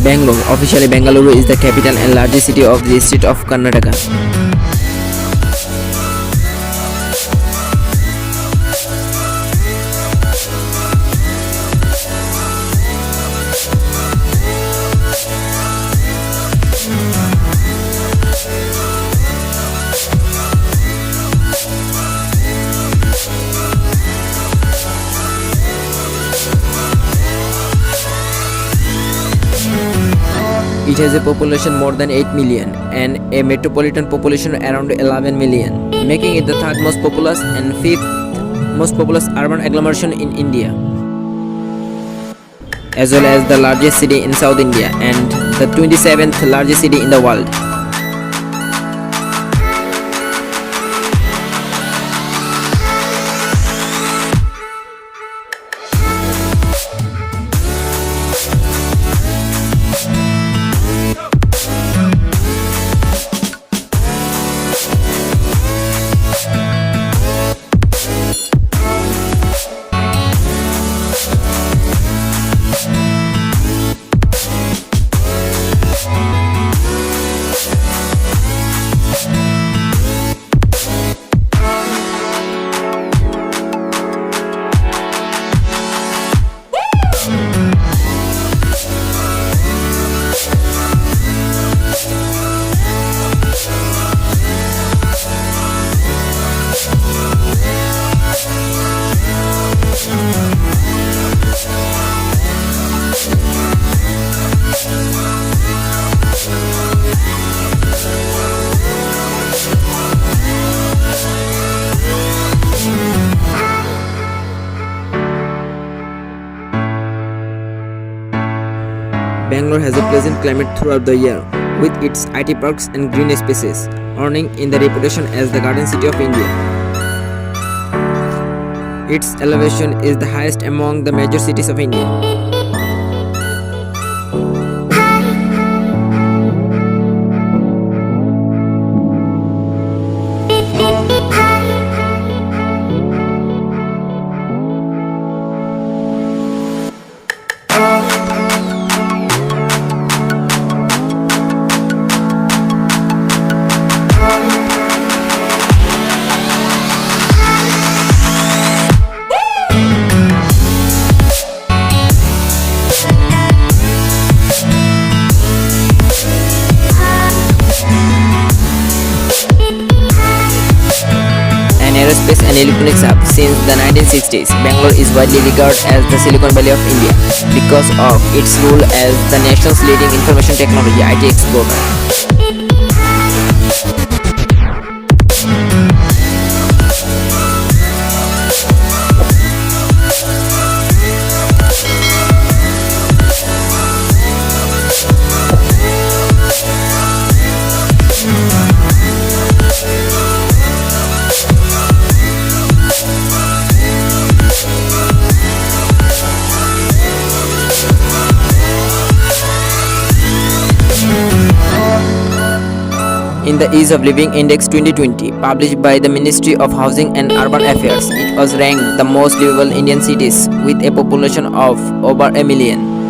Bangalore, officially Bengaluru, is the capital and largest city of the state of Karnataka. It has a population more than 8 million and a metropolitan population around 11 million, making it the third most populous and fifth most populous urban agglomeration in India, as well as the largest city in South India and the 27th largest city in the world. Bangalore has a pleasant climate throughout the year, with its IT parks and green spaces, earning in the reputation as the Garden City of India. Its elevation is the highest among the major cities of India. Aerospace and electronics hub. Since the 1960s, Bangalore is widely regarded as the Silicon Valley of India because of its role as the nation's leading information technology IT explorer. In the Ease of Living Index 2020, published by the Ministry of Housing and Urban Affairs, it was ranked the most livable Indian cities with a population of over a million.